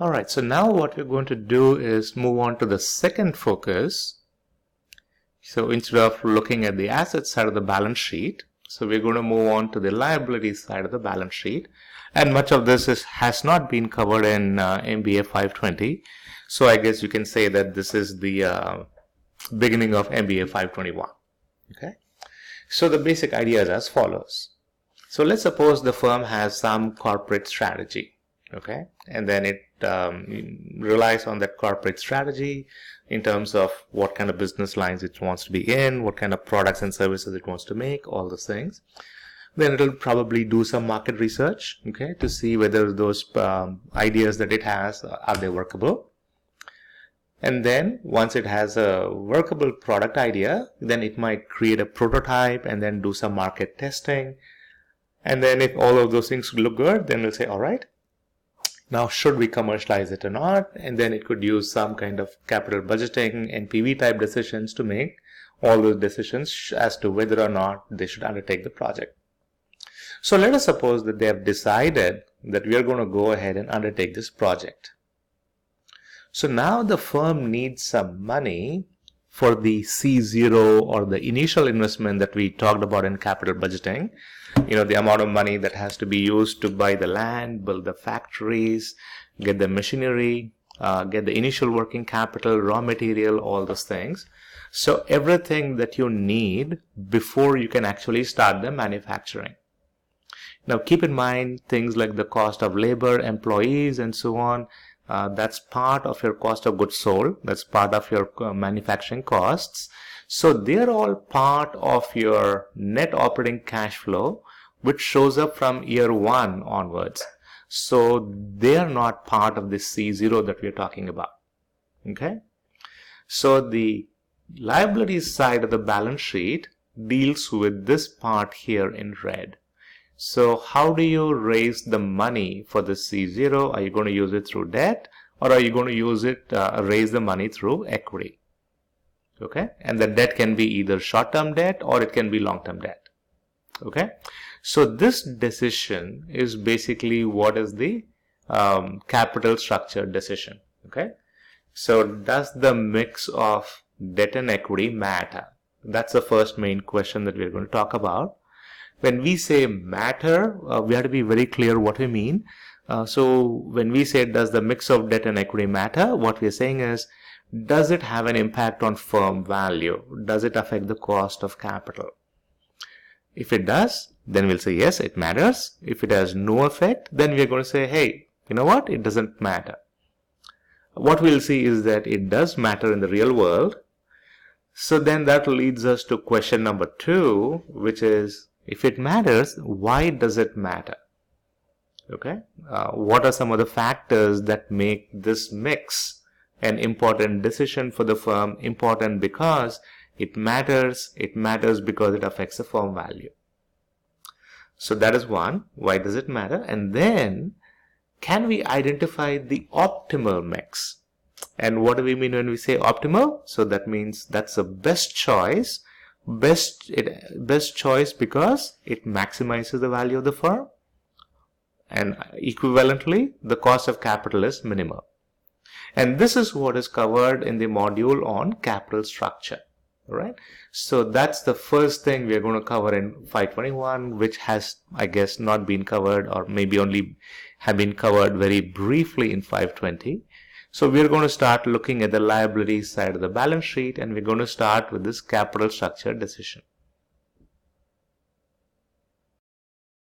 Alright, so now what we're going to do is move on to the second focus. So instead of looking at the asset side of the balance sheet, so we're going to move on to the liability side of the balance sheet. And much of this has not been covered in MBA 520. So I guess you can say that this is the beginning of MBA 521. Okay. So the basic idea is as follows. So let's suppose the firm has some corporate strategy. Okay, and then it relies on that corporate strategy in terms of what kind of business lines it wants to be in, what kind of products and services it wants to make, all those things. Then it will probably do some market research, okay, to see whether those ideas that it has, are they workable. And then once it has a workable product idea, then it might create a prototype and then do some market testing. And then if all of those things look good, then we'll say, all right, now should we commercialize it or not? And then it could use some kind of capital budgeting and PV type decisions to make all those decisions as to whether or not they should undertake the project. So let us suppose that they have decided that we are going to go ahead and undertake this project. So now the firm needs some money for the C0 or the initial investment that we talked about in capital budgeting. You know, the amount of money that has to be used to buy the land, build the factories, get the machinery, get the initial working capital, raw material, all those things. So everything that you need before you can actually start the manufacturing. Now keep in mind things like the cost of labor, employees, and so on. That's part of your cost of goods sold. That's part of your manufacturing costs. So they're all part of your net operating cash flow, which shows up from year one onwards. So they are not part of this C0 that we're talking about. Okay. So the liabilities side of the balance sheet deals with this part here in red. So how do you raise the money for the C0? Are you going to use it through debt, or are you going to use it, raise the money through equity? Okay, and the debt can be either short-term debt or it can be long-term debt. Okay, so this decision is basically what is the capital structure decision. Okay, so does the mix of debt and equity matter? That's the first main question that we're going to talk about. When we say matter, we have to be very clear what we mean. So when we say does the mix of debt and equity matter, what we're saying is, does it have an impact on firm value? Does it affect the cost of capital? If it does, then we'll say yes, it matters. If it has no effect, then we're going to say, hey, you know what? It doesn't matter. What we'll see is that it does matter in the real world. So then that leads us to question number 2, which is, if it matters, why does it matter? Okay, what are some of the factors that make this mix an important decision for the firm? Important because it matters. It matters because it affects the firm value. So that is one. Why does it matter? And then, can we identify the optimal mix? And what do we mean when we say optimal? So that means that's the best choice. Best choice because it maximizes the value of the firm, and equivalently the cost of capital is minimal. And this is what is covered in the module on capital structure. All right, so that's the first thing we are going to cover in 521, which has, I guess, not been covered, or maybe only have been covered very briefly in 520. So we're going to start looking at the liability side of the balance sheet, and we're going to start with this capital structure decision.